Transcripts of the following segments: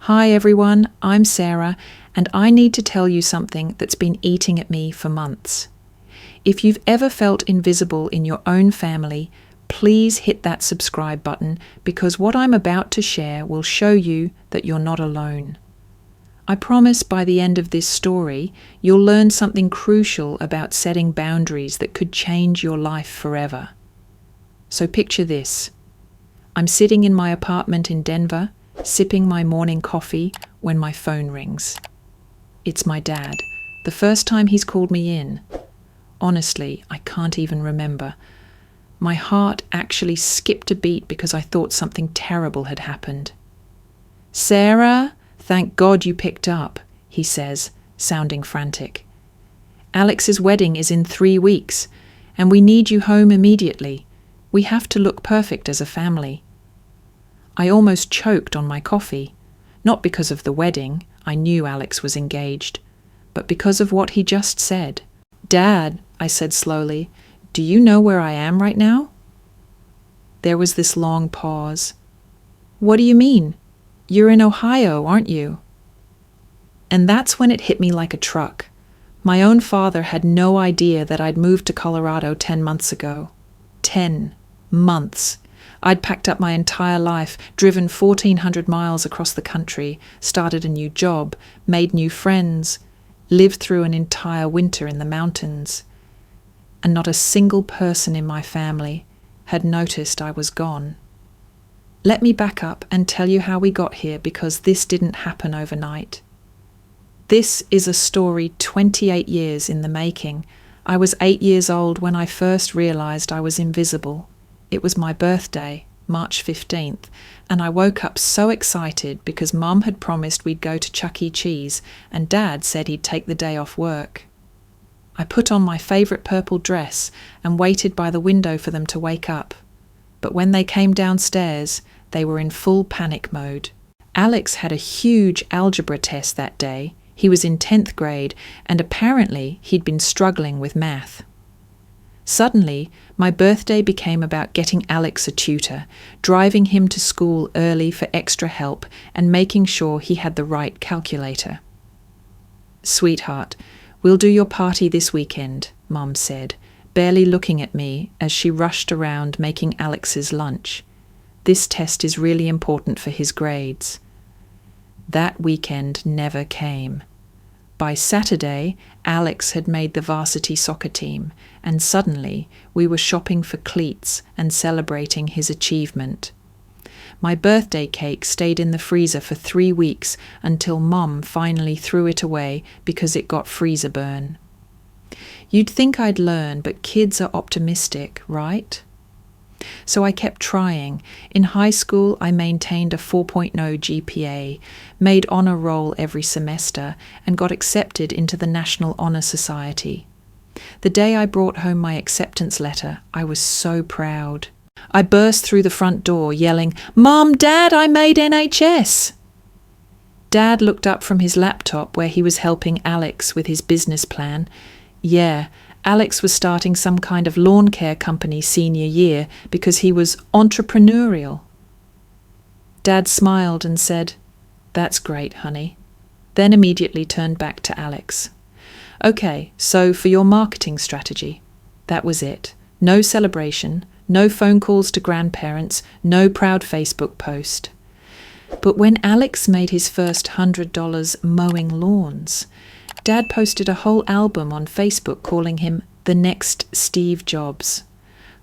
Hi everyone, I'm Sarah, and I need to tell you something that's been eating at me for months. If you've ever felt invisible in your own family, please hit that subscribe button because what I'm about to share will show you that you're not alone. I promise by the end of this story, you'll learn something crucial about setting boundaries that could change your life forever. So picture this. I'm sitting in my apartment in Denver, sipping my morning coffee when my phone rings. It's my dad, the first time he's called me in. Honestly, I can't even remember. My heart actually skipped a beat because I thought something terrible had happened. "Sarah, thank God you picked up," he says, sounding frantic. "Alex's wedding is in 3 weeks, and we need you home immediately. We have to look perfect as a family." I almost choked on my coffee, not because of the wedding, I knew Alex was engaged, but because of what he just said. "Dad," I said slowly, "do you know where I am right now?" There was this long pause. "What do you mean? You're in Ohio, aren't you?" And that's when it hit me like a truck. My own father had no idea that I'd moved to Colorado 10 months ago. 10 months. I'd packed up my entire life, driven 1,400 miles across the country, started a new job, made new friends, lived through an entire winter in the mountains. And not a single person in my family had noticed I was gone. Let me back up and tell you how we got here because this didn't happen overnight. This is a story 28 years in the making. I was 8 years old when I first realized I was invisible. It was my birthday, March 15th, and I woke up so excited because Mum had promised we'd go to Chuck E. Cheese and Dad said he'd take the day off work. I put on my favourite purple dress and waited by the window for them to wake up. But when they came downstairs, they were in full panic mode. Alex had a huge algebra test that day. He was in 10th grade and apparently he'd been struggling with math. Suddenly, my birthday became about getting Alex a tutor, driving him to school early for extra help, and making sure he had the right calculator. "Sweetheart, we'll do your party this weekend," Mum said, barely looking at me as she rushed around making Alex's lunch. "This test is really important for his grades." That weekend never came. By Saturday, Alex had made the varsity soccer team, and suddenly we were shopping for cleats and celebrating his achievement. My birthday cake stayed in the freezer for 3 weeks until Mum finally threw it away because it got freezer burn. You'd think I'd learn, but kids are optimistic, right? So I kept trying. In high school, I maintained a 4.0 GPA, made honor roll every semester, and got accepted into the National Honor Society. The day I brought home my acceptance letter, I was so proud. I burst through the front door, yelling, "Mom, Dad, I made NHS!" Dad looked up from his laptop where he was helping Alex with his business plan. Yeah, Alex was starting some kind of lawn care company senior year because he was entrepreneurial. Dad smiled and said, "That's great, honey," then immediately turned back to Alex. "Okay, so for your marketing strategy." That was it. No celebration, no phone calls to grandparents, no proud Facebook post. But when Alex made his first $100 mowing lawns, Dad posted a whole album on Facebook calling him the next Steve Jobs.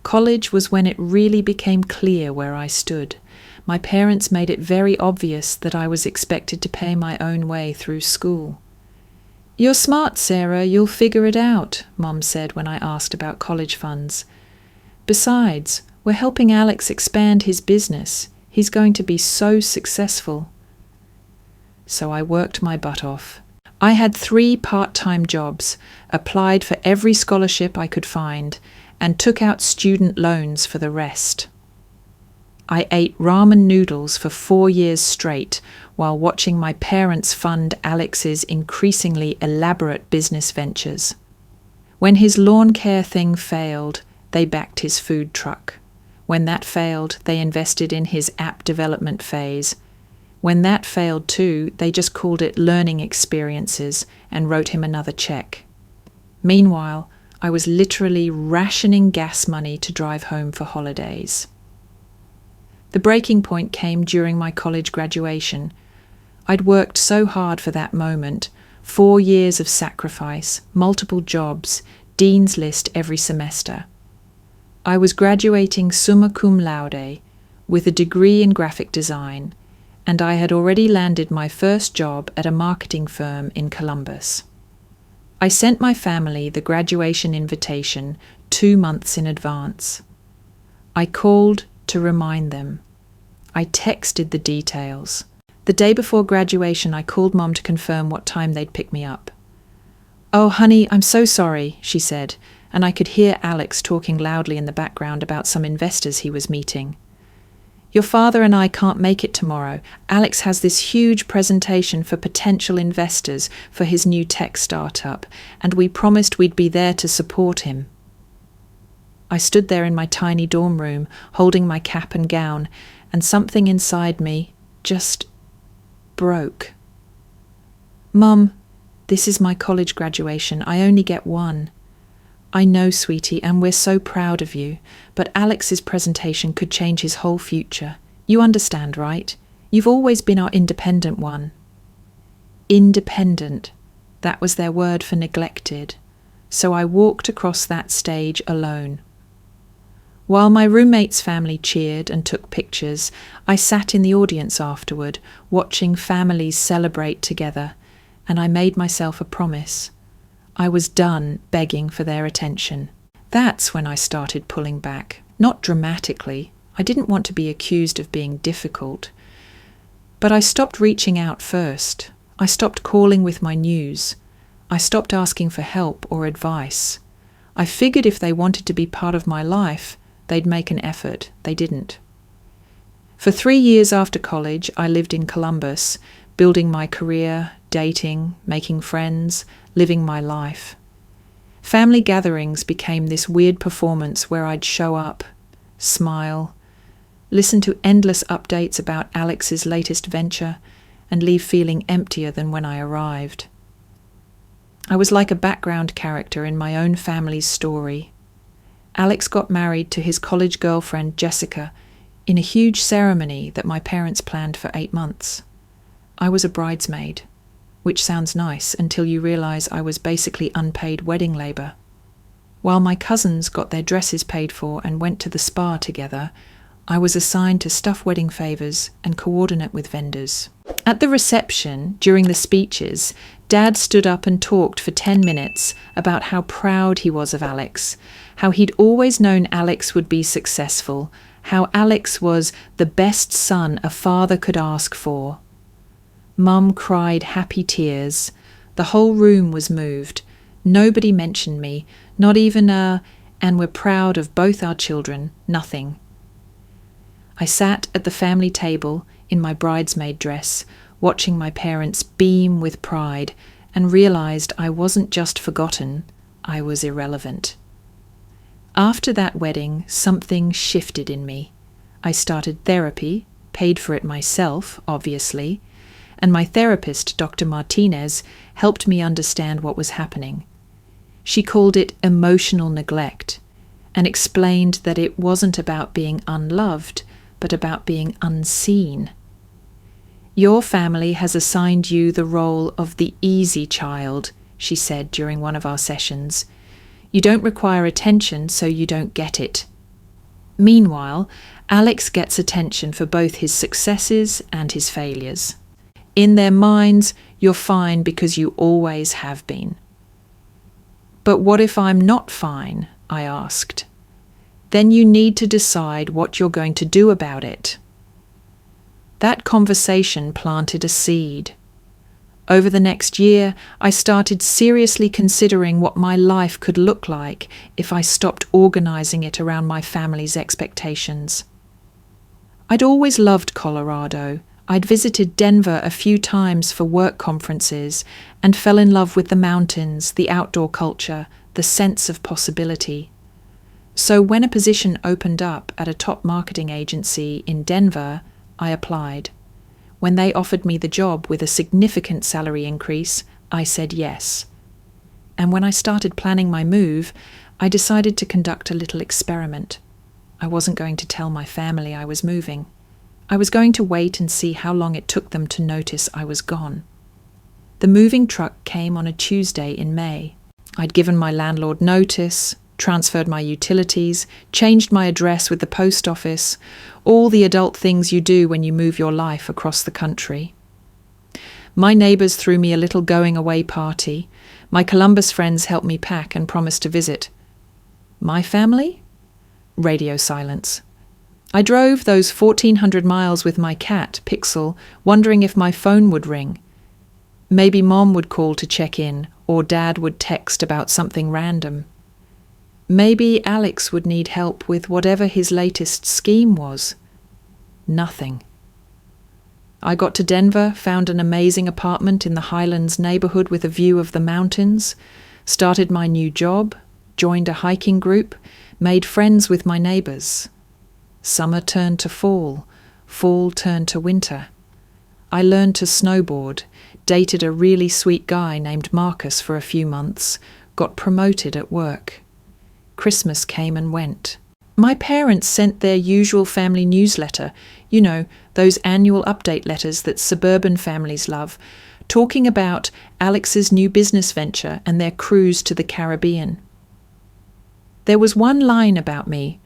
College was when it really became clear where I stood. My parents made it very obvious that I was expected to pay my own way through school. "You're smart, Sarah, you'll figure it out," Mum said when I asked about college funds. "Besides, we're helping Alex expand his business. He's going to be so successful." So I worked my butt off. I had 3 part-time jobs, applied for every scholarship I could find, and took out student loans for the rest. I ate ramen noodles for 4 years straight while watching my parents fund Alex's increasingly elaborate business ventures. When his lawn care thing failed, they backed his food truck. When that failed, they invested in his app development phase. When that failed too, they just called it learning experiences and wrote him another check. Meanwhile, I was literally rationing gas money to drive home for holidays. The breaking point came during my college graduation. I'd worked so hard for that moment, 4 years of sacrifice, multiple jobs, Dean's List every semester. I was graduating summa cum laude with a degree in graphic design, and I had already landed my first job at a marketing firm in Columbus. I sent my family the graduation invitation 2 months in advance. I called to remind them. I texted the details. The day before graduation, I called Mom to confirm what time they'd pick me up. "Oh, honey, I'm so sorry," she said, and I could hear Alex talking loudly in the background about some investors he was meeting. "Your father and I can't make it tomorrow. Alex has this huge presentation for potential investors for his new tech startup, and we promised we'd be there to support him." I stood there in my tiny dorm room, holding my cap and gown, and something inside me just broke. "Mum, this is my college graduation. I only get one." "I know, sweetie, and we're so proud of you, but Alex's presentation could change his whole future. You understand, right? You've always been our independent one." Independent. That was their word for neglected. So I walked across that stage alone. While my roommate's family cheered and took pictures, I sat in the audience afterward, watching families celebrate together, and I made myself a promise. I was done begging for their attention. That's when I started pulling back. Not dramatically. I didn't want to be accused of being difficult. But I stopped reaching out first. I stopped calling with my news. I stopped asking for help or advice. I figured if they wanted to be part of my life, they'd make an effort. They didn't. For 3 years after college, I lived in Columbus, building my career, dating, making friends, living my life. Family gatherings became this weird performance where I'd show up, smile, listen to endless updates about Alex's latest venture, and leave feeling emptier than when I arrived. I was like a background character in my own family's story. Alex got married to his college girlfriend Jessica in a huge ceremony that my parents planned for 8 months. I was a bridesmaid, which sounds nice until you realize I was basically unpaid wedding labor. While my cousins got their dresses paid for and went to the spa together, I was assigned to stuff wedding favors and coordinate with vendors. At the reception, during the speeches, Dad stood up and talked for 10 minutes about how proud he was of Alex, how he'd always known Alex would be successful, how Alex was the best son a father could ask for. Mum cried happy tears. The whole room was moved. Nobody mentioned me, not even and we're proud of both our children, nothing. I sat at the family table in my bridesmaid dress, watching my parents beam with pride, and realized I wasn't just forgotten, I was irrelevant. After that wedding, something shifted in me. I started therapy, paid for it myself, obviously, and my therapist, Dr. Martinez, helped me understand what was happening. She called it emotional neglect and explained that it wasn't about being unloved, but about being unseen. "Your family has assigned you the role of the easy child," she said during one of our sessions. "You don't require attention, so you don't get it." Meanwhile, Alex gets attention for both his successes and his failures. In their minds, you're fine because you always have been. "But what if I'm not fine?" I asked. "Then you need to decide what you're going to do about it." That conversation planted a seed. Over the next year, I started seriously considering what my life could look like if I stopped organizing it around my family's expectations. I'd always loved Colorado. I'd visited Denver a few times for work conferences and fell in love with the mountains, the outdoor culture, the sense of possibility. So when a position opened up at a top marketing agency in Denver, I applied. When they offered me the job with a significant salary increase, I said yes. And when I started planning my move, I decided to conduct a little experiment. I wasn't going to tell my family I was moving. I was going to wait and see how long it took them to notice I was gone. The moving truck came on a Tuesday in May. I'd given my landlord notice, transferred my utilities, changed my address with the post office, all the adult things you do when you move your life across the country. My neighbours threw me a little going-away party. My Columbus friends helped me pack and promised to visit. My family? Radio silence. I drove those 1,400 miles with my cat, Pixel, wondering if my phone would ring. Maybe Mom would call to check in, or Dad would text about something random. Maybe Alex would need help with whatever his latest scheme was. Nothing. I got to Denver, found an amazing apartment in the Highlands neighborhood with a view of the mountains, started my new job, joined a hiking group, made friends with my neighbors. Summer turned to fall, fall turned to winter. I learned to snowboard, dated a really sweet guy named Marcus for a few months, got promoted at work. Christmas came and went. My parents sent their usual family newsletter, you know, those annual update letters that suburban families love, talking about Alex's new business venture and their cruise to the Caribbean. There was one line about me.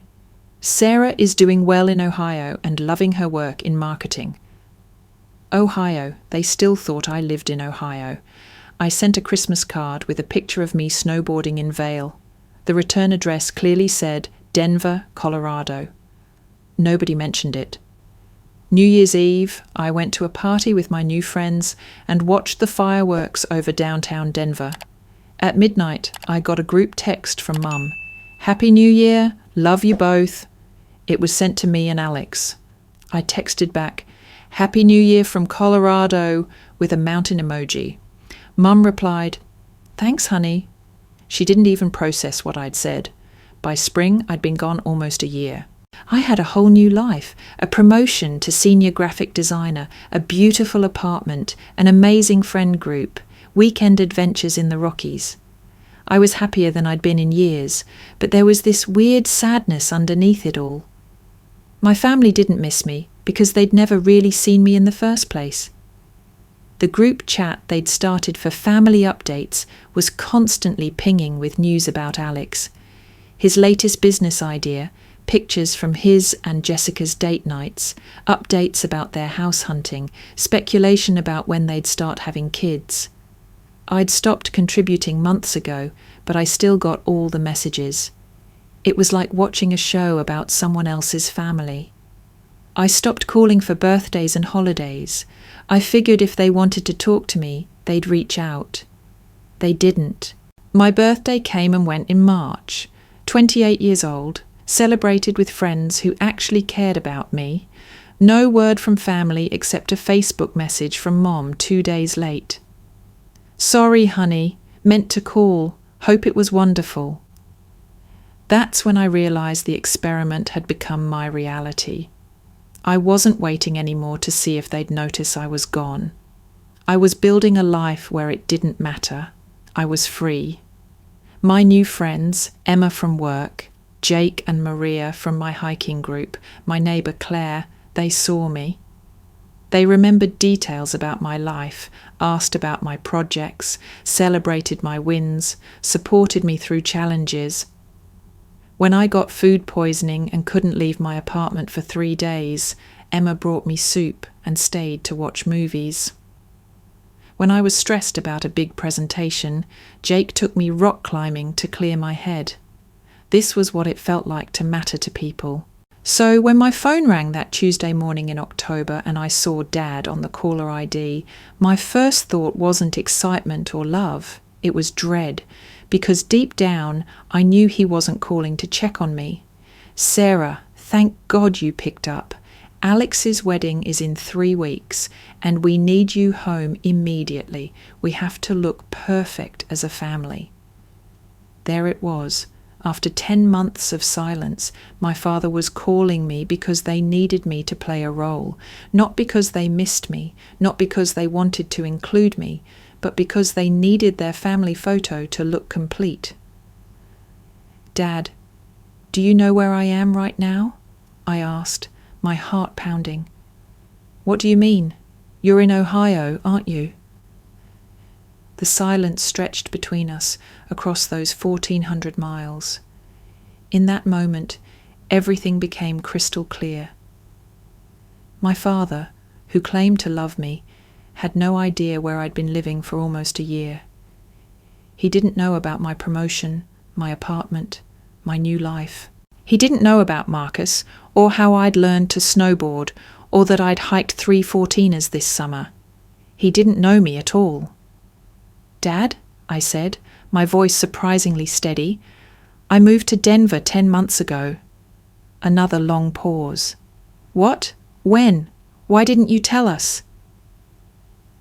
Sarah is doing well in Ohio and loving her work in marketing. Ohio, they still thought I lived in Ohio. I sent a Christmas card with a picture of me snowboarding in Vail. The return address clearly said Denver, Colorado. Nobody mentioned it. New Year's Eve, I went to a party with my new friends and watched the fireworks over downtown Denver. At midnight, I got a group text from Mum. Happy New Year, love you both. It was sent to me and Alex. I texted back, Happy New Year from Colorado, with a mountain emoji. Mum replied, Thanks, honey. She didn't even process what I'd said. By spring, I'd been gone almost a year. I had a whole new life, a promotion to senior graphic designer, a beautiful apartment, an amazing friend group, weekend adventures in the Rockies. I was happier than I'd been in years, but there was this weird sadness underneath it all. My family didn't miss me because they'd never really seen me in the first place. The group chat they'd started for family updates was constantly pinging with news about Alex. His latest business idea, pictures from his and Jessica's date nights, updates about their house hunting, speculation about when they'd start having kids. I'd stopped contributing months ago, but I still got all the messages. It was like watching a show about someone else's family. I stopped calling for birthdays and holidays. I figured if they wanted to talk to me, they'd reach out. They didn't. My birthday came and went in March. 28 years old, celebrated with friends who actually cared about me. No word from family except a Facebook message from Mom 2 days late. Sorry, honey. Meant to call. Hope it was wonderful. That's when I realized the experiment had become my reality. I wasn't waiting anymore to see if they'd notice I was gone. I was building a life where it didn't matter. I was free. My new friends, Emma from work, Jake and Maria from my hiking group, my neighbour Claire, they saw me. They remembered details about my life, asked about my projects, celebrated my wins, supported me through challenges. When I got food poisoning and couldn't leave my apartment for 3 days, Emma brought me soup and stayed to watch movies. When I was stressed about a big presentation, Jake took me rock climbing to clear my head. This was what it felt like to matter to people. So when my phone rang that Tuesday morning in October and I saw Dad on the caller ID, my first thought wasn't excitement or love, it was dread, because deep down I knew he wasn't calling to check on me. Sarah, thank God you picked up. Alex's wedding is in 3 weeks and we need you home immediately. We have to look perfect as a family. There it was, After 10 months of silence, my father was calling me because they needed me to play a role, not because they missed me, not because they wanted to include me, but because they needed their family photo to look complete. "Dad, do you know where I am right now?" I asked, my heart pounding. "What do you mean? You're in Ohio, aren't you?" The silence stretched between us across those 1,400 miles. In that moment, everything became crystal clear. My father, who claimed to love me, had no idea where I'd been living for almost a year. He didn't know about my promotion, my apartment, my new life. He didn't know about Marcus, or how I'd learned to snowboard, or that I'd hiked 3 14ers this summer. He didn't know me at all. "Dad," I said, my voice surprisingly steady, "I moved to Denver 10 months ago." Another long pause. "What? When? Why didn't you tell us?"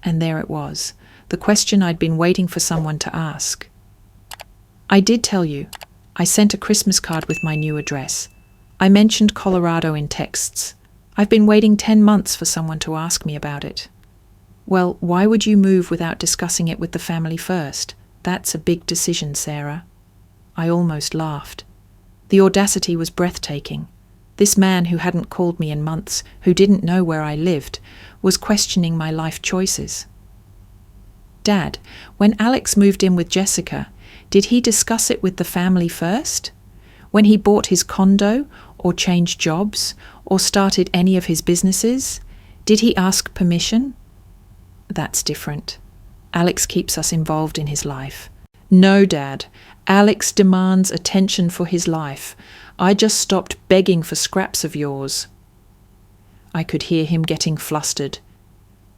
And there it was, the question I'd been waiting for someone to ask. "I did tell you. I sent a Christmas card with my new address. I mentioned Colorado in texts. I've been waiting 10 months for someone to ask me about it." "Well, why would you move without discussing it with the family first? That's a big decision, Sarah." I almost laughed. The audacity was breathtaking. This man who hadn't called me in months, who didn't know where I lived, was questioning my life choices. "Dad, when Alex moved in with Jessica, did he discuss it with the family first? When he bought his condo, or changed jobs, or started any of his businesses, did he ask permission?" "That's different. Alex keeps us involved in his life." "No, Dad. Alex demands attention for his life. I just stopped begging for scraps of yours." I could hear him getting flustered.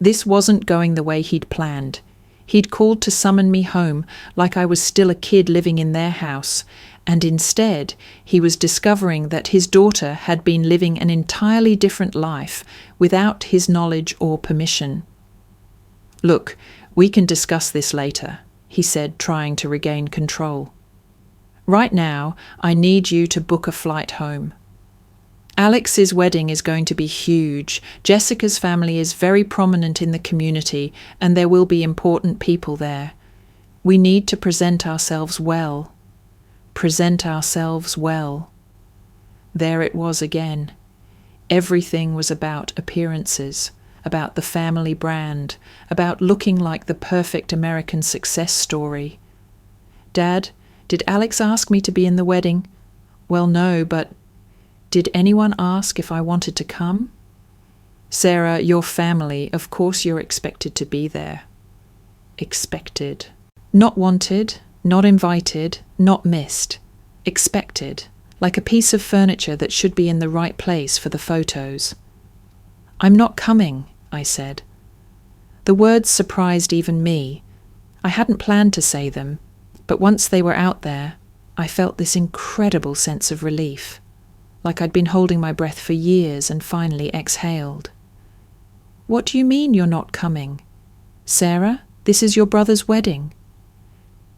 This wasn't going the way he'd planned. He'd called to summon me home like I was still a kid living in their house, and instead he was discovering that his daughter had been living an entirely different life without his knowledge or permission. "Look, we can discuss this later," he said, trying to regain control. "Right now, I need you to book a flight home. Alex's wedding is going to be huge. Jessica's family is very prominent in the community, and there will be important people there. We need to present ourselves well. Present ourselves well." There it was again. Everything was about appearances, about the family brand, about looking like the perfect American success story. "Dad, did Alex ask me to be in the wedding?" "Well, no, but did anyone ask if I wanted to come?" "Sarah, your family, of course you're expected to be there." Expected. Not wanted, not invited, not missed. Expected, like a piece of furniture that should be in the right place for the photos. "I'm not coming," I said. The words surprised even me. I hadn't planned to say them, but once they were out there, I felt this incredible sense of relief, like I'd been holding my breath for years and finally exhaled. "What do you mean you're not coming? Sarah, this is your brother's wedding."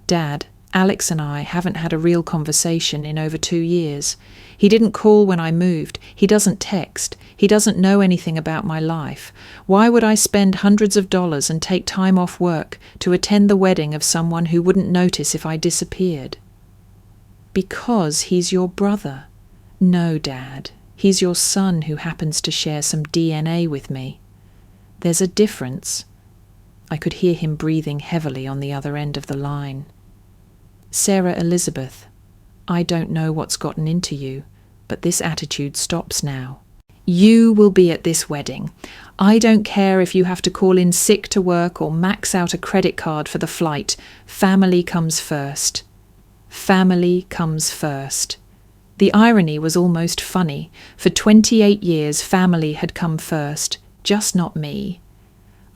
"Dad, Alex and I haven't had a real conversation in over 2 years. He didn't call when I moved. He doesn't text. He doesn't know anything about my life. Why would I spend hundreds of dollars and take time off work to attend the wedding of someone who wouldn't notice if I disappeared?" "Because he's your brother." "No, Dad. He's your son who happens to share some DNA with me. There's a difference." I could hear him breathing heavily on the other end of the line. "Sarah Elizabeth, I don't know what's gotten into you, but this attitude stops now. You will be at this wedding. I don't care if you have to call in sick to work or max out a credit card for the flight. Family comes first. Family comes first." The irony was almost funny. For 28 years, family had come first, just not me.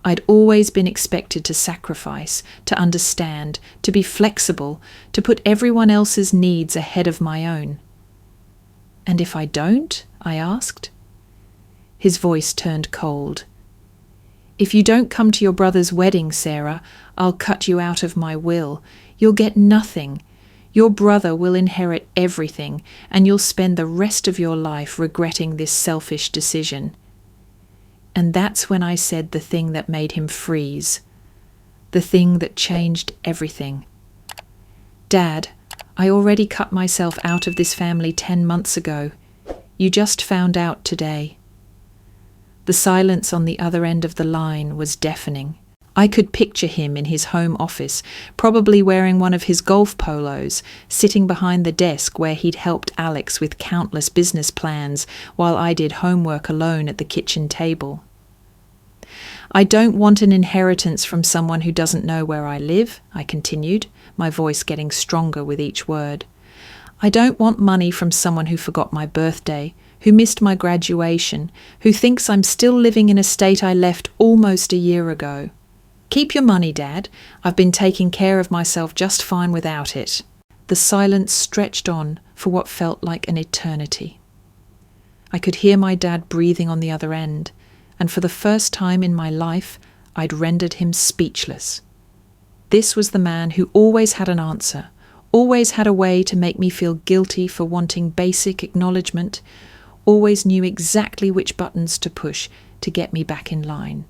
I'd always been expected to sacrifice, to understand, to be flexible, to put everyone else's needs ahead of my own. "And if I don't?" I asked. His voice turned cold. "If you don't come to your brother's wedding, Sarah, I'll cut you out of my will. You'll get nothing. Your brother will inherit everything, and you'll spend the rest of your life regretting this selfish decision. And that's when I said the thing that made him freeze. The thing that changed everything. Dad, I already cut myself out of this family 10 months ago. You just found out today. The silence on the other end of the line was deafening. I could picture him in his home office, probably wearing one of his golf polos, sitting behind the desk where he'd helped Alex with countless business plans while I did homework alone at the kitchen table. I don't want an inheritance from someone who doesn't know where I live, I continued, my voice getting stronger with each word. I don't want money from someone who forgot my birthday, who missed my graduation, who thinks I'm still living in a state I left almost a year ago. Keep your money, Dad. I've been taking care of myself just fine without it. The silence stretched on for what felt like an eternity. I could hear my dad breathing on the other end, and for the first time in my life, I'd rendered him speechless. This was the man who always had an answer, always had a way to make me feel guilty for wanting basic acknowledgement, always knew exactly which buttons to push to get me back in line.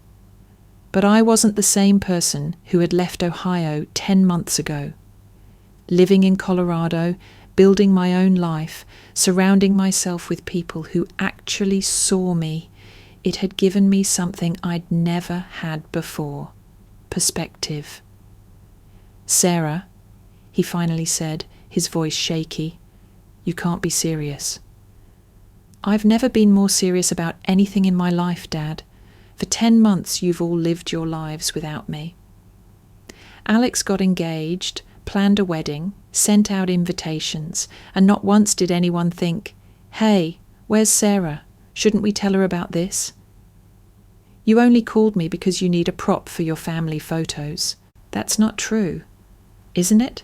But I wasn't the same person who had left Ohio 10 months ago. Living in Colorado, building my own life, surrounding myself with people who actually saw me, it had given me something I'd never had before. Perspective. Sarah, he finally said, his voice shaky, you can't be serious. I've never been more serious about anything in my life, Dad. For 10 months you've all lived your lives without me. Alex got engaged, planned a wedding, sent out invitations, and not once did anyone think, hey, where's Sarah? Shouldn't we tell her about this? You only called me because you need a prop for your family photos. That's not true, isn't it?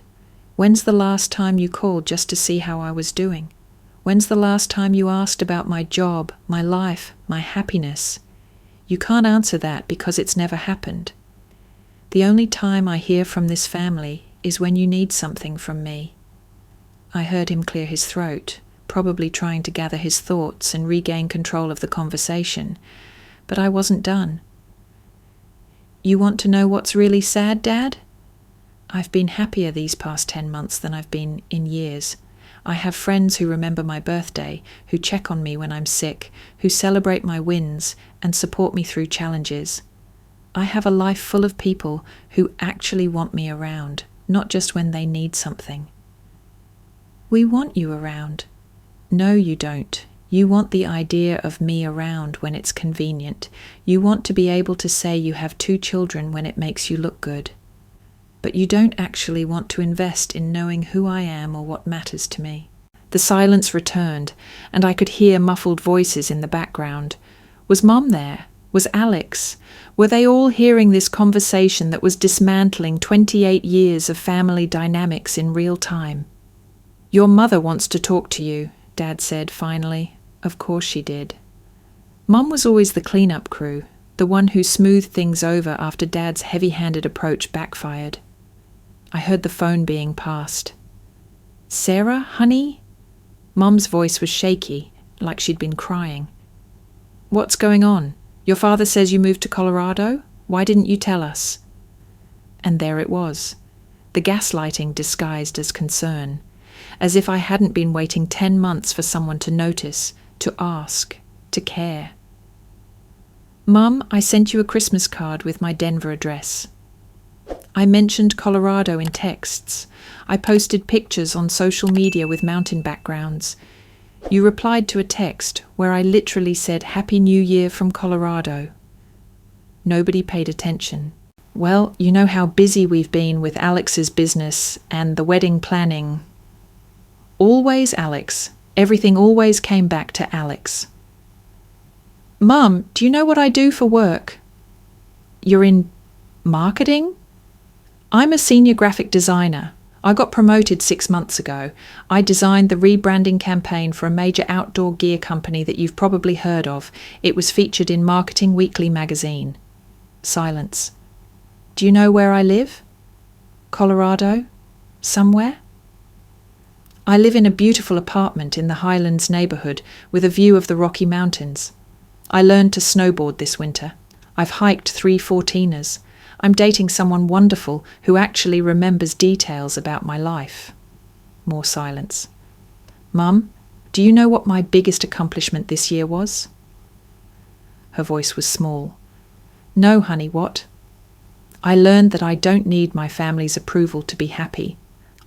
When's the last time you called just to see how I was doing? When's the last time you asked about my job, my life, my happiness? You can't answer that because it's never happened. The only time I hear from this family is when you need something from me. I heard him clear his throat, probably trying to gather his thoughts and regain control of the conversation, but I wasn't done. You want to know what's really sad, Dad? I've been happier these past 10 months than I've been in years. I have friends who remember my birthday, who check on me when I'm sick, who celebrate my wins and support me through challenges. I have a life full of people who actually want me around, not just when they need something. We want you around. No, you don't. You want the idea of me around when it's convenient. You want to be able to say you have 2 children when it makes you look good. But you don't actually want to invest in knowing who I am or what matters to me. The silence returned, and I could hear muffled voices in the background. Was Mom there? Was Alex? Were they all hearing this conversation that was dismantling 28 years of family dynamics in real time? Your mother wants to talk to you, Dad said finally. Of course she did. Mom was always the cleanup crew, the one who smoothed things over after Dad's heavy-handed approach backfired. I heard the phone being passed. Sarah, honey? Mom's voice was shaky, like she'd been crying. What's going on? Your father says you moved to Colorado? Why didn't you tell us? And there it was, the gaslighting disguised as concern, as if I hadn't been waiting 10 months for someone to notice, to ask, to care. Mum, I sent you a Christmas card with my Denver address. I mentioned Colorado in texts. I posted pictures on social media with mountain backgrounds. You replied to a text where I literally said Happy New Year from Colorado. Nobody paid attention. Well, you know how busy we've been with Alex's business and the wedding planning. Always Alex. Everything always came back to Alex. Mum, do you know what I do for work? You're in marketing? I'm a senior graphic designer. I got promoted 6 months ago. I designed the rebranding campaign for a major outdoor gear company that you've probably heard of. It was featured in Marketing Weekly magazine. Silence. Do you know where I live? Colorado? Somewhere? I live in a beautiful apartment in the Highlands neighbourhood with a view of the Rocky Mountains. I learned to snowboard this winter. I've hiked 3 14ers. I'm dating someone wonderful who actually remembers details about my life. More silence. Mum, do you know what my biggest accomplishment this year was? Her voice was small. No, honey, what? I learned that I don't need my family's approval to be happy.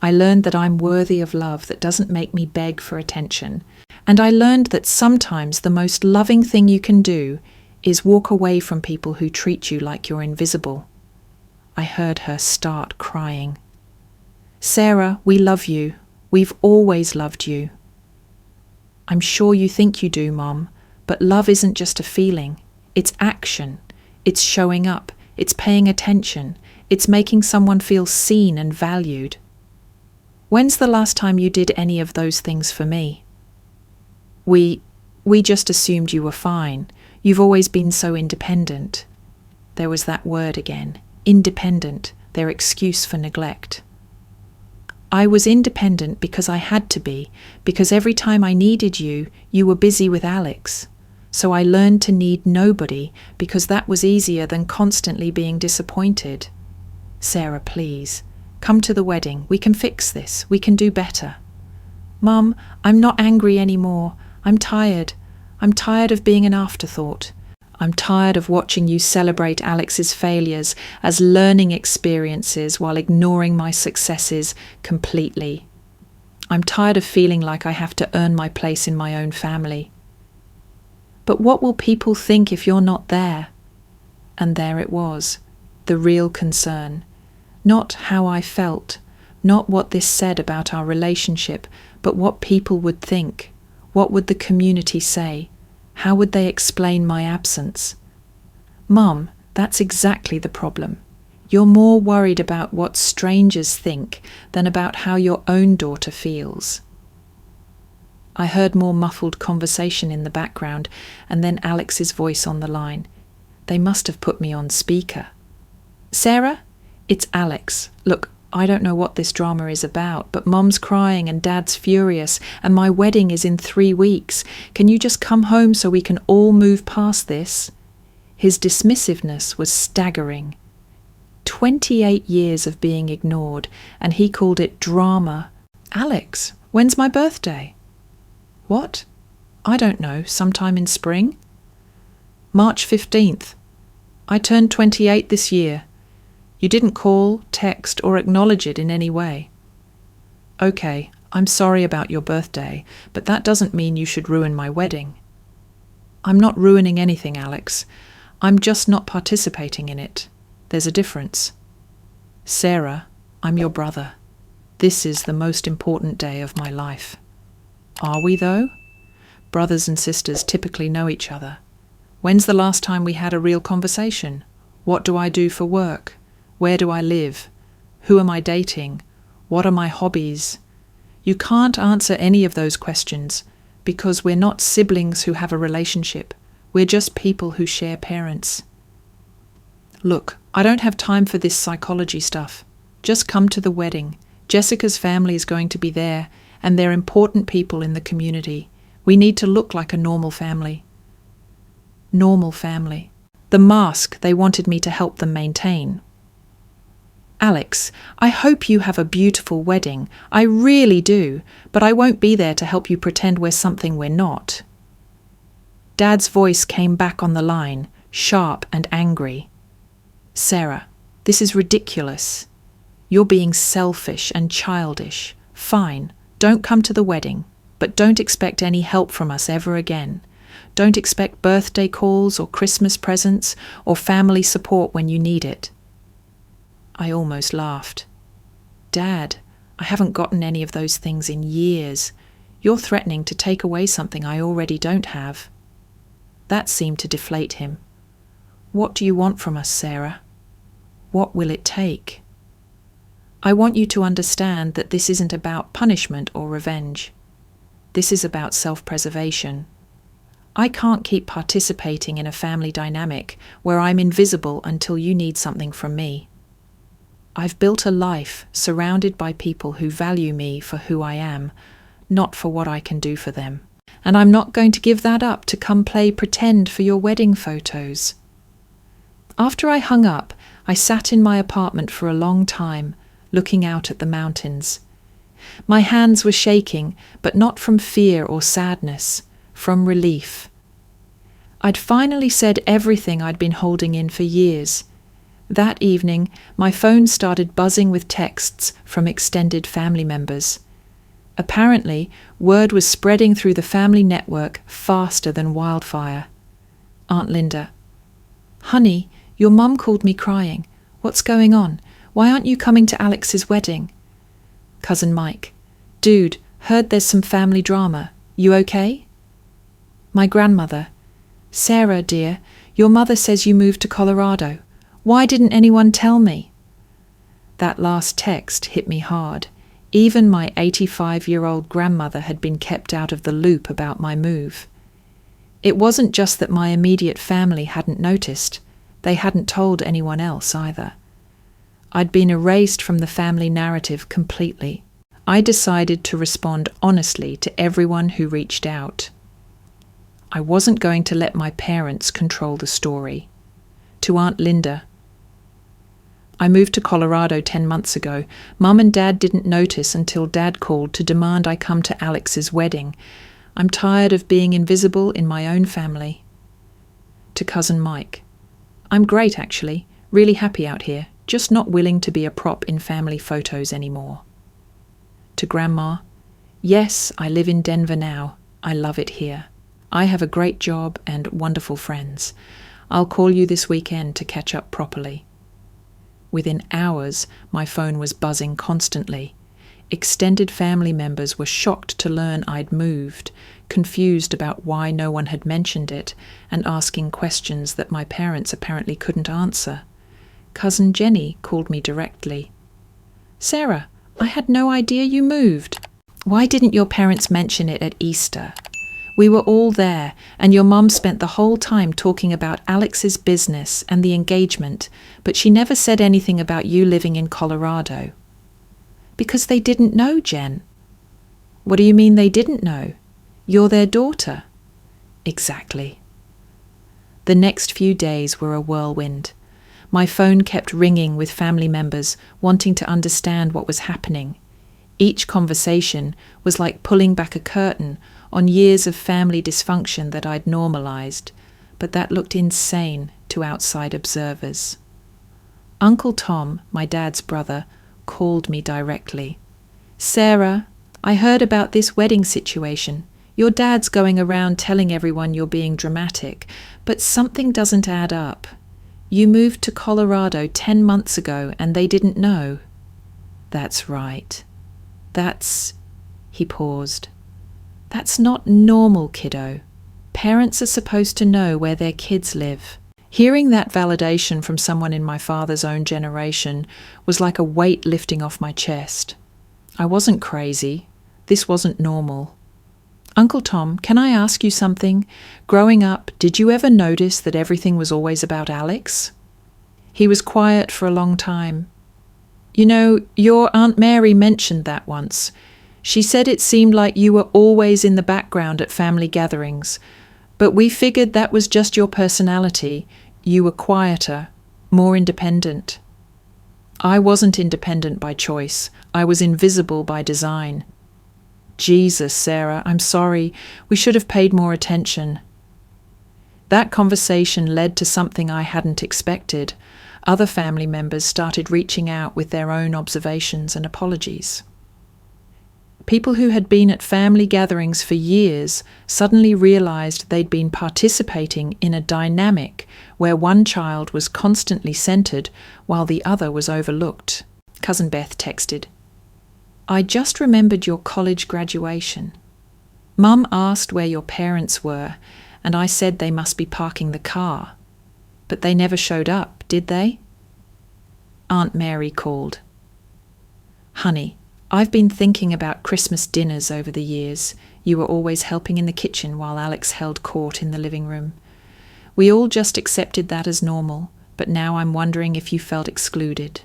I learned that I'm worthy of love that doesn't make me beg for attention. And I learned that sometimes the most loving thing you can do is walk away from people who treat you like you're invisible. I heard her start crying. Sarah, we love you. We've always loved you. I'm sure you think you do, Mom, but love isn't just a feeling. It's action. It's showing up. It's paying attention. It's making someone feel seen and valued. When's the last time you did any of those things for me? We just assumed you were fine. You've always been so independent. There was that word again. Independent, their excuse for neglect. I was independent because I had to be, because every time I needed you, you were busy with Alex. So I learned to need nobody because that was easier than constantly being disappointed. Sarah, please, come to the wedding. We can fix this. We can do better. Mum, I'm not angry anymore. I'm tired. I'm tired of being an afterthought. I'm tired of watching you celebrate Alex's failures as learning experiences while ignoring my successes completely. I'm tired of feeling like I have to earn my place in my own family. But what will people think if you're not there? And there it was, the real concern. Not how I felt, not what this said about our relationship, but what people would think. What would the community say? How would they explain my absence? Mum, that's exactly the problem. You're more worried about what strangers think than about how your own daughter feels. I heard more muffled conversation in the background and then Alex's voice on the line. They must have put me on speaker. Sarah? It's Alex. Look, I don't know what this drama is about, but Mum's crying and Dad's furious and my wedding is in 3 weeks. Can you just come home so we can all move past this? His dismissiveness was staggering. 28 years of being ignored, and he called it drama. Alex, when's my birthday? What? I don't know, sometime in spring? March 15th. I turned 28 this year. You didn't call, text, or acknowledge it in any way. Okay, I'm sorry about your birthday, but that doesn't mean you should ruin my wedding. I'm not ruining anything, Alex. I'm just not participating in it. There's a difference. Sarah, I'm your brother. This is the most important day of my life. Are we, though? Brothers and sisters typically know each other. When's the last time we had a real conversation? What do I do for work? Where do I live? Who am I dating? What are my hobbies? You can't answer any of those questions because we're not siblings who have a relationship. We're just people who share parents. Look, I don't have time for this psychology stuff. Just come to the wedding. Jessica's family is going to be there, and they're important people in the community. We need to look like a normal family. Normal family. The mask they wanted me to help them maintain. Alex, I hope you have a beautiful wedding. I really do, but I won't be there to help you pretend we're something we're not. Dad's voice came back on the line, sharp and angry. Sarah, this is ridiculous. You're being selfish and childish. Fine, don't come to the wedding, but don't expect any help from us ever again. Don't expect birthday calls or Christmas presents or family support when you need it. I almost laughed. Dad, I haven't gotten any of those things in years. You're threatening to take away something I already don't have. That seemed to deflate him. What do you want from us, Sarah? What will it take? I want you to understand that this isn't about punishment or revenge. This is about self-preservation. I can't keep participating in a family dynamic where I'm invisible until you need something from me. I've built a life surrounded by people who value me for who I am, not for what I can do for them. And I'm not going to give that up to come play pretend for your wedding photos." After I hung up, I sat in my apartment for a long time, looking out at the mountains. My hands were shaking, but not from fear or sadness, from relief. I'd finally said everything I'd been holding in for years. That evening, my phone started buzzing with texts from extended family members. Apparently, word was spreading through the family network faster than wildfire. Aunt Linda: "Honey, your mum called me crying. What's going on? Why aren't you coming to Alex's wedding?" Cousin Mike: "Dude, heard there's some family drama. You okay?" My grandmother: "Sarah, dear, your mother says you moved to Colorado. Why didn't anyone tell me?" That last text hit me hard. Even my 85-year-old grandmother had been kept out of the loop about my move. It wasn't just that my immediate family hadn't noticed. They hadn't told anyone else either. I'd been erased from the family narrative completely. I decided to respond honestly to everyone who reached out. I wasn't going to let my parents control the story. To Aunt Linda: "I moved to Colorado 10 months ago. Mum and Dad didn't notice until Dad called to demand I come to Alex's wedding. I'm tired of being invisible in my own family." To Cousin Mike: "I'm great, actually. Really happy out here. Just not willing to be a prop in family photos anymore." To Grandma: "Yes, I live in Denver now. I love it here. I have a great job and wonderful friends. I'll call you this weekend to catch up properly." Within hours, my phone was buzzing constantly. Extended family members were shocked to learn I'd moved, confused about why no one had mentioned it, and asking questions that my parents apparently couldn't answer. Cousin Jenny called me directly. "Sarah, I had no idea you moved. Why didn't your parents mention it at Easter? We were all there, and your mum spent the whole time talking about Alex's business and the engagement, but she never said anything about you living in Colorado." "Because they didn't know, Jen." "What do you mean they didn't know? You're their daughter." "Exactly." The next few days were a whirlwind. My phone kept ringing with family members wanting to understand what was happening. Each conversation was like pulling back a curtain on years of family dysfunction that I'd normalized, but that looked insane to outside observers. Uncle Tom, my dad's brother, called me directly. "Sarah, I heard about this wedding situation. Your dad's going around telling everyone you're being dramatic, but something doesn't add up. You moved to Colorado 10 months ago and they didn't know." "That's right. He paused. "That's not normal, kiddo. Parents are supposed to know where their kids live." Hearing that validation from someone in my father's own generation was like a weight lifting off my chest. I wasn't crazy. This wasn't normal. "Uncle Tom, can I ask you something? Growing up, did you ever notice that everything was always about Alex?" He was quiet for a long time. "You know, your Aunt Mary mentioned that once. She said it seemed like you were always in the background at family gatherings, but we figured that was just your personality. You were quieter, more independent." "I wasn't independent by choice. I was invisible by design." "Jesus, Sarah, I'm sorry. We should have paid more attention." That conversation led to something I hadn't expected. Other family members started reaching out with their own observations and apologies. People who had been at family gatherings for years suddenly realized they'd been participating in a dynamic where one child was constantly centered while the other was overlooked. Cousin Beth texted, "I just remembered your college graduation. Mum asked where your parents were, and I said they must be parking the car. But they never showed up, did they?" Aunt Mary called. "Honey, I've been thinking about Christmas dinners over the years. You were always helping in the kitchen while Alex held court in the living room. We all just accepted that as normal, but now I'm wondering if you felt excluded."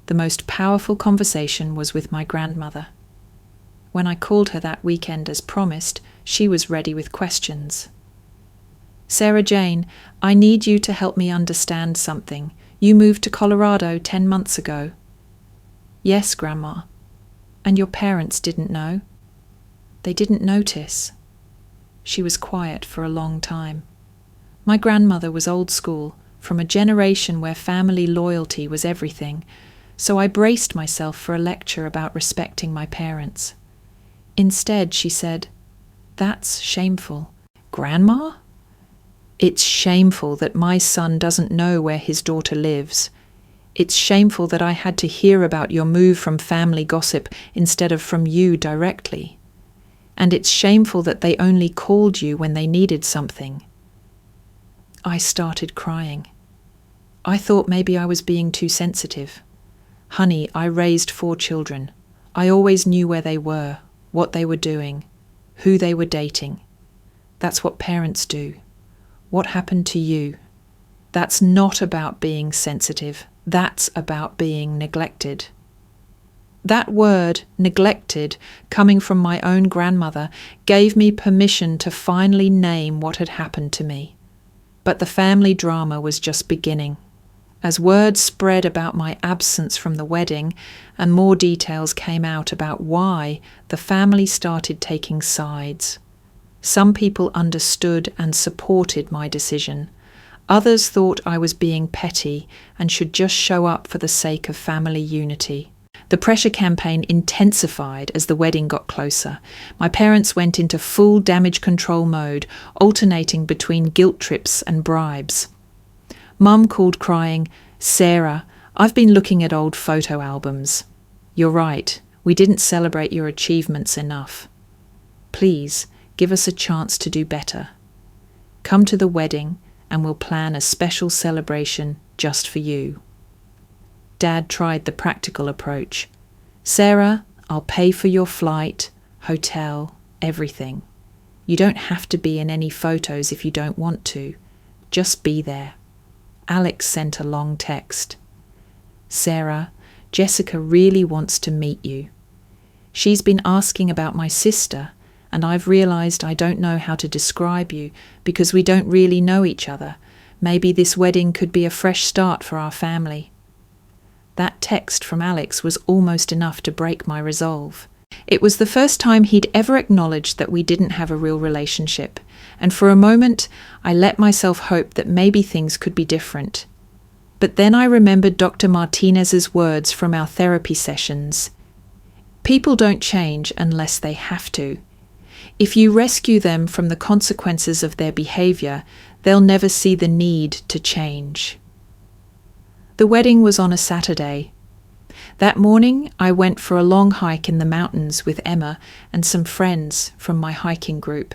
The most powerful conversation was with my grandmother. When I called her that weekend as promised, she was ready with questions. "Sarah Jane, I need you to help me understand something. You moved to Colorado 10 months ago." "Yes, Grandma." "And your parents didn't know?" "They didn't notice." She was quiet for a long time. My grandmother was old school, from a generation where family loyalty was everything, so I braced myself for a lecture about respecting my parents. Instead, she said, "That's shameful." "Grandma?" "It's shameful that my son doesn't know where his daughter lives. It's shameful that I had to hear about your move from family gossip instead of from you directly. And it's shameful that they only called you when they needed something." I started crying. I thought maybe I was being too sensitive. Honey, I raised 4 children. I always knew where they were, what they were doing, who they were dating. That's what parents do. What happened to you? That's not about being sensitive. That's about being neglected. That word, neglected, coming from my own grandmother, gave me permission to finally name what had happened to me. But the family drama was just beginning. As word spread about my absence from the wedding and more details came out about why, the family started taking sides. Some people understood and supported my decision. Others thought I was being petty and should just show up for the sake of family unity. The pressure campaign intensified as the wedding got closer. My parents went into full damage control mode, alternating between guilt trips and bribes. Mum called crying, "Sarah, I've been looking at old photo albums. You're right, we didn't celebrate your achievements enough. Please, give us a chance to do better. Come to the wedding and we'll plan a special celebration just for you." Dad tried the practical approach. "Sarah, I'll pay for your flight, hotel, everything. You don't have to be in any photos if you don't want to. Just be there." Alex sent a long text. "Sarah, Jessica really wants to meet you. She's been asking about my sister, and I've realized I don't know how to describe you because we don't really know each other. Maybe this wedding could be a fresh start for our family." That text from Alex was almost enough to break my resolve. It was the first time he'd ever acknowledged that we didn't have a real relationship, and for a moment I let myself hope that maybe things could be different. But then I remembered Dr. Martinez's words from our therapy sessions. People don't change unless they have to. If you rescue them from the consequences of their behavior, they'll never see the need to change. The wedding was on a Saturday. That morning, I went for a long hike in the mountains with Emma and some friends from my hiking group.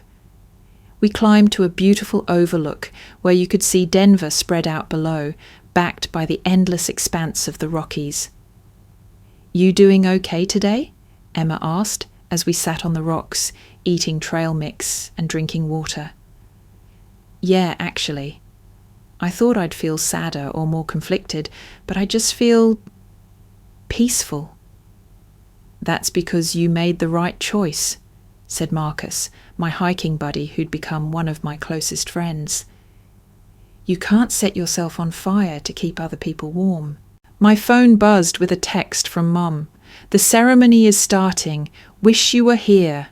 We climbed to a beautiful overlook where you could see Denver spread out below, backed by the endless expanse of the Rockies. "You doing okay today?" Emma asked as we sat on the rocks, eating trail mix and drinking water. "Yeah, actually. I thought I'd feel sadder or more conflicted, but I just feel peaceful." "That's because you made the right choice," said Marcus, my hiking buddy who'd become one of my closest friends. "You can't set yourself on fire to keep other people warm." My phone buzzed with a text from Mum. "The ceremony is starting. Wish you were here."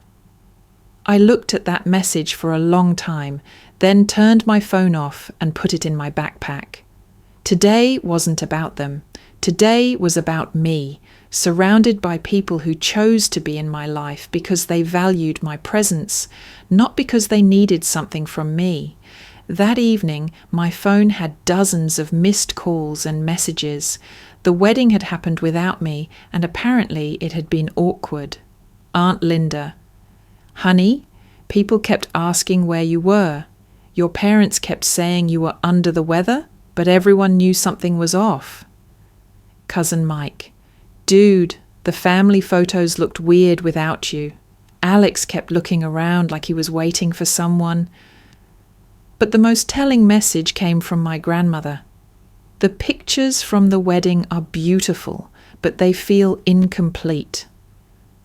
I looked at that message for a long time, then turned my phone off and put it in my backpack. Today wasn't about them. Today was about me, surrounded by people who chose to be in my life because they valued my presence, not because they needed something from me. That evening, my phone had dozens of missed calls and messages. The wedding had happened without me, and apparently it had been awkward. Aunt Linda. "Honey, people kept asking where you were. Your parents kept saying you were under the weather, but everyone knew something was off." Cousin Mike. "Dude, the family photos looked weird without you. Alex kept looking around like he was waiting for someone." But the most telling message came from my grandmother. "The pictures from the wedding are beautiful, but they feel incomplete.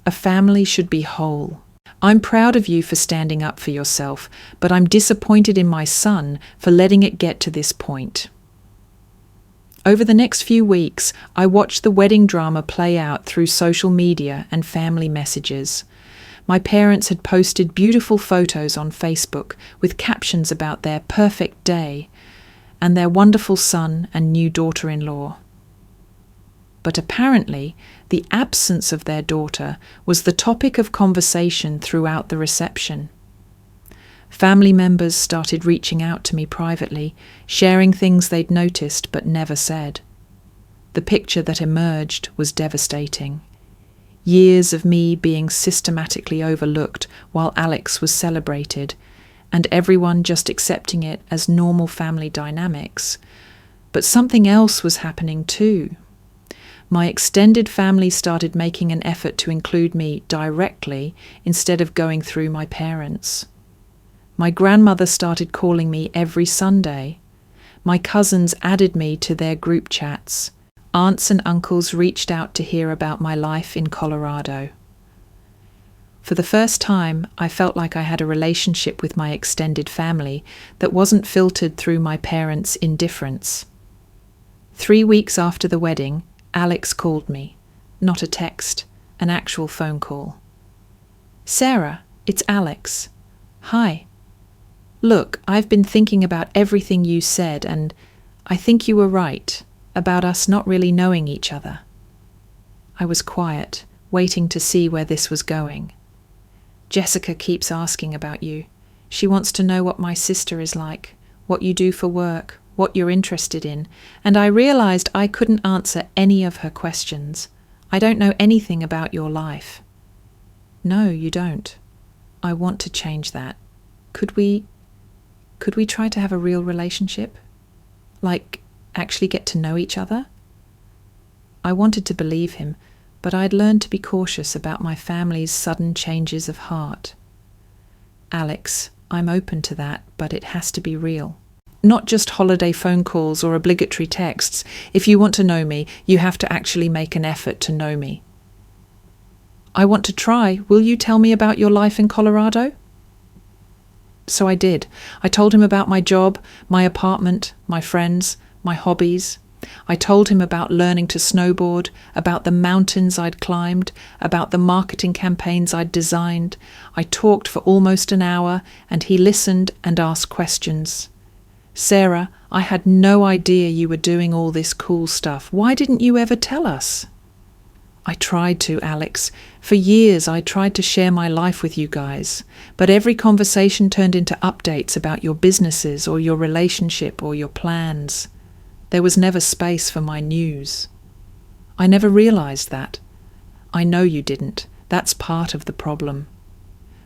A family should be whole. I'm proud of you for standing up for yourself, but I'm disappointed in my son for letting it get to this point. Over the next few weeks, I watched the wedding drama play out through social media and family messages. My parents had posted beautiful photos on Facebook with captions about their perfect day and their wonderful son and new daughter-in-law. But apparently, the absence of their daughter was the topic of conversation throughout the reception. Family members started reaching out to me privately, sharing things they'd noticed but never said. The picture that emerged was devastating. Years of me being systematically overlooked while Alex was celebrated, and everyone just accepting it as normal family dynamics. But something else was happening too. My extended family started making an effort to include me directly instead of going through my parents. My grandmother started calling me every Sunday. My cousins added me to their group chats. Aunts and uncles reached out to hear about my life in Colorado. For the first time, I felt like I had a relationship with my extended family that wasn't filtered through my parents' indifference. 3 weeks after the wedding, Alex called me. Not a text, an actual phone call. "Sarah, it's Alex. Hi. Look, I've been thinking about everything you said, and I think you were right about us not really knowing each other." I was quiet, waiting to see where this was going. "Jessica keeps asking about you. She wants to know what my sister is like, what you do for work, what you're interested in, and I realized I couldn't answer any of her questions. I don't know anything about your life." "No, you don't. I want to change that. Could we try to have a real relationship? Like, actually get to know each other?" I wanted to believe him, but I'd learned to be cautious about my family's sudden changes of heart. "Alex, I'm open to that, but it has to be real. Not just holiday phone calls or obligatory texts. If you want to know me, you have to actually make an effort to know me." "I want to try. Will you tell me about your life in Colorado?" So I did. I told him about my job, my apartment, my friends, my hobbies. I told him about learning to snowboard, about the mountains I'd climbed, about the marketing campaigns I'd designed. I talked for almost an hour, and he listened and asked questions. "Sarah, I had no idea you were doing all this cool stuff. Why didn't you ever tell us?" "I tried to, Alex. For years I tried to share my life with you guys, but every conversation turned into updates about your businesses or your relationship or your plans. There was never space for my news. I never realized that. I know you didn't. That's part of the problem."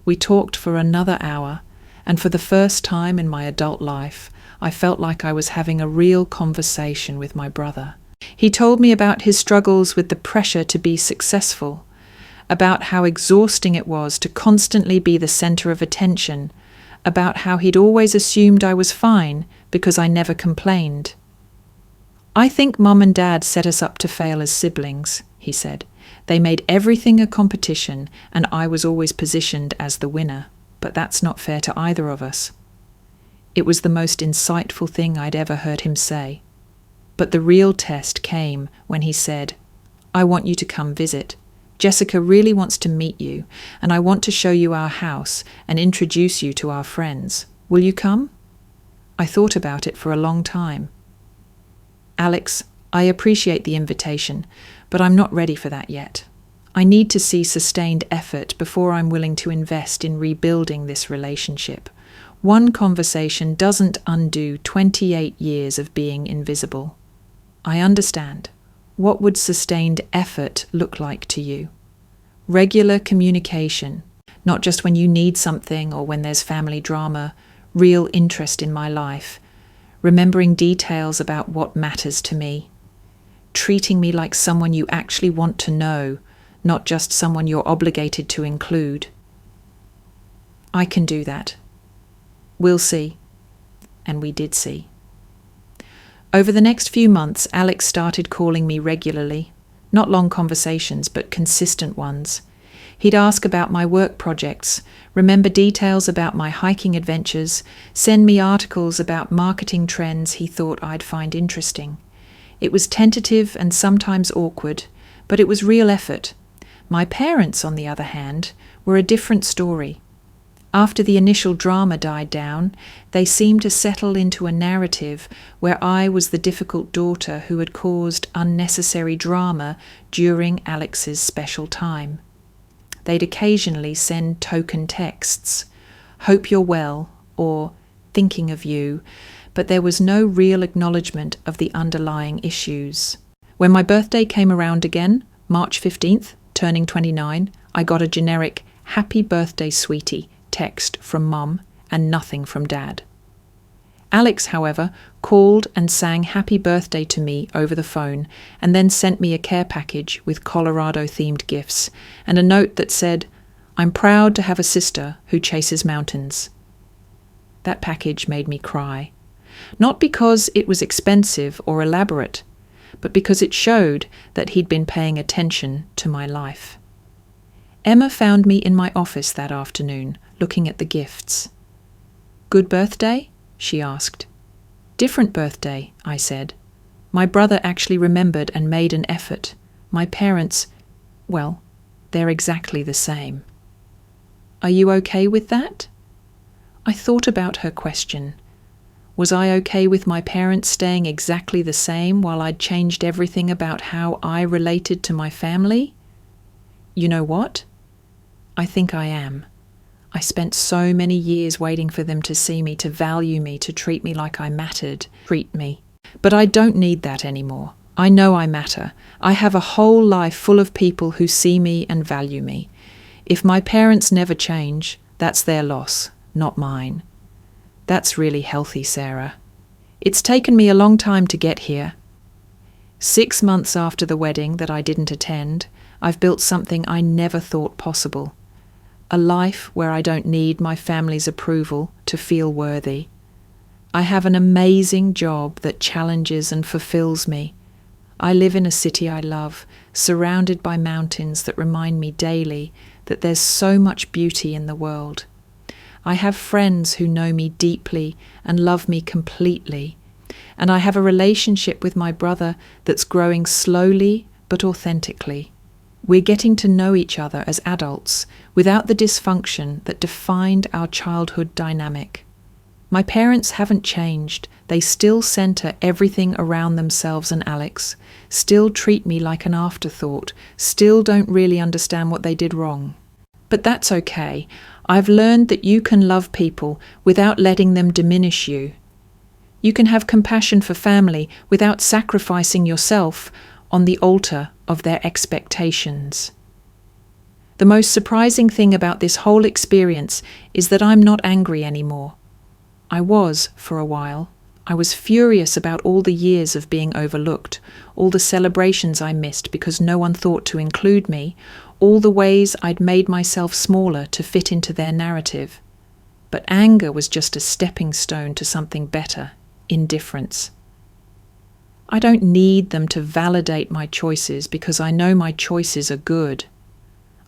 We talked for another hour, and for the first time in my adult life, I felt like I was having a real conversation with my brother. He told me about his struggles with the pressure to be successful, about how exhausting it was to constantly be the center of attention, about how he'd always assumed I was fine because I never complained. "I think Mum and Dad set us up to fail as siblings," he said. "They made everything a competition, and I was always positioned as the winner, but that's not fair to either of us." It was the most insightful thing I'd ever heard him say. But the real test came when he said, "I want you to come visit. Jessica really wants to meet you, and I want to show you our house and introduce you to our friends. Will you come?" I thought about it for a long time. "Alex, I appreciate the invitation, but I'm not ready for that yet. I need to see sustained effort before I'm willing to invest in rebuilding this relationship. One conversation doesn't undo 28 years of being invisible." "I understand. What would sustained effort look like to you?" "Regular communication, not just when you need something or when there's family drama, real interest in my life, remembering details about what matters to me, treating me like someone you actually want to know, not just someone you're obligated to include." "I can do that. We'll see." And we did see. Over the next few months, Alex started calling me regularly. Not long conversations, but consistent ones. He'd ask about my work projects, remember details about my hiking adventures, send me articles about marketing trends he thought I'd find interesting. It was tentative and sometimes awkward, but it was real effort. My parents, on the other hand, were a different story. After the initial drama died down, they seemed to settle into a narrative where I was the difficult daughter who had caused unnecessary drama during Alex's special time. They'd occasionally send token texts, "Hope you're well," or "Thinking of you," but there was no real acknowledgement of the underlying issues. When my birthday came around again, March 15th, turning 29, I got a generic "Happy birthday, sweetie" text from Mum and nothing from Dad. Alex, however, called and sang happy birthday to me over the phone and then sent me a care package with Colorado-themed gifts and a note that said, "I'm proud to have a sister who chases mountains." That package made me cry. Not because it was expensive or elaborate, but because it showed that he'd been paying attention to my life. Emma found me in my office that afternoon, looking at the gifts. "Good birthday?" she asked. "Different birthday," I said. "My brother actually remembered and made an effort. My parents, well, they're exactly the same." "Are you okay with that?" I thought about her question. Was I okay with my parents staying exactly the same while I'd changed everything about how I related to my family? You know what? I think I am. I spent so many years waiting for them to see me, to value me, to treat me like I mattered. Treat me. But I don't need that anymore. I know I matter. I have a whole life full of people who see me and value me. If my parents never change, that's their loss, not mine. That's really healthy, Sarah. It's taken me a long time to get here. 6 months after the wedding that I didn't attend, I've built something I never thought possible. A life where I don't need my family's approval to feel worthy. I have an amazing job that challenges and fulfills me. I live in a city I love, surrounded by mountains that remind me daily that there's so much beauty in the world. I have friends who know me deeply and love me completely. And I have a relationship with my brother that's growing slowly but authentically. We're getting to know each other as adults without the dysfunction that defined our childhood dynamic. My parents haven't changed. They still center everything around themselves and Alex, still treat me like an afterthought, still don't really understand what they did wrong. But that's okay. I've learned that you can love people without letting them diminish you. You can have compassion for family without sacrificing yourself on the altar of their expectations. The most surprising thing about this whole experience is that I'm not angry anymore. I was for a while. I was furious about all the years of being overlooked, all the celebrations I missed because no one thought to include me, all the ways I'd made myself smaller to fit into their narrative. But anger was just a stepping stone to something better, indifference. I don't need them to validate my choices because I know my choices are good.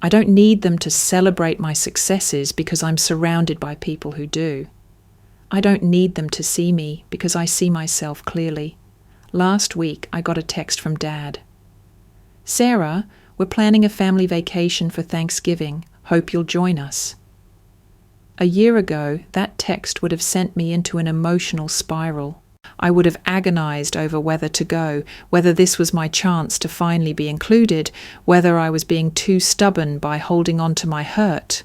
I don't need them to celebrate my successes because I'm surrounded by people who do. I don't need them to see me because I see myself clearly. Last week I got a text from Dad. "Sarah, we're planning a family vacation for Thanksgiving. Hope you'll join us." A year ago, that text would have sent me into an emotional spiral. I would have agonized over whether to go, whether this was my chance to finally be included, whether I was being too stubborn by holding on to my hurt.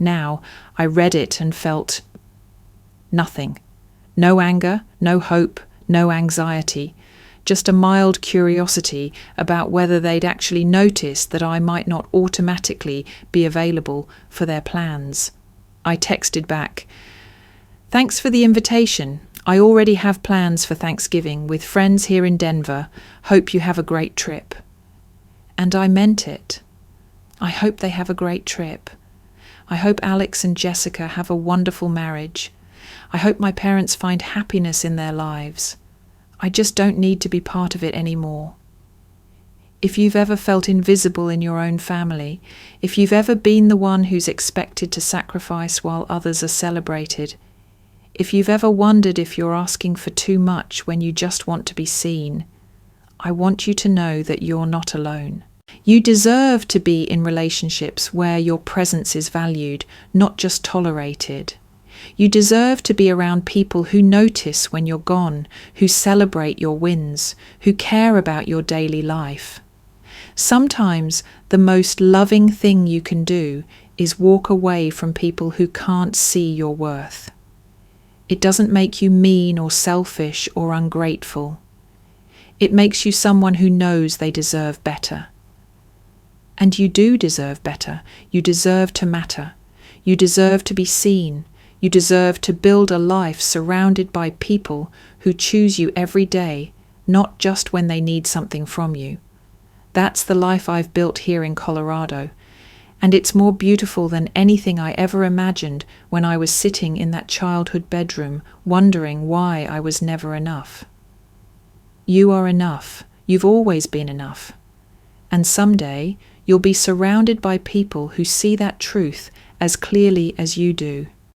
Now, I read it and felt nothing. No anger, no hope, no anxiety. Just a mild curiosity about whether they'd actually noticed that I might not automatically be available for their plans. I texted back, "Thanks for the invitation. I already have plans for Thanksgiving with friends here in Denver. Hope you have a great trip." And I meant it. I hope they have a great trip. I hope Alex and Jessica have a wonderful marriage. I hope my parents find happiness in their lives. I just don't need to be part of it anymore. if you've ever felt invisible in your own family, if you've ever been the one who's expected to sacrifice while others are celebrated, if you've ever wondered if you're asking for too much when you just want to be seen, I want you to know that you're not alone. You deserve to be in relationships where your presence is valued, not just tolerated. You deserve to be around people who notice when you're gone, who celebrate your wins, who care about your daily life. Sometimes the most loving thing you can do is walk away from people who can't see your worth. It doesn't make you mean or selfish or ungrateful. It makes you someone who knows they deserve better. And you do deserve better. You deserve to matter. You deserve to be seen. You deserve to build a life surrounded by people who choose you every day, not just when they need something from you. That's the life I've built here in Colorado, and it's more beautiful than anything I ever imagined when I was sitting in that childhood bedroom wondering why I was never enough. You are enough. You've always been enough. And someday you'll be surrounded by people who see that truth as clearly as you do.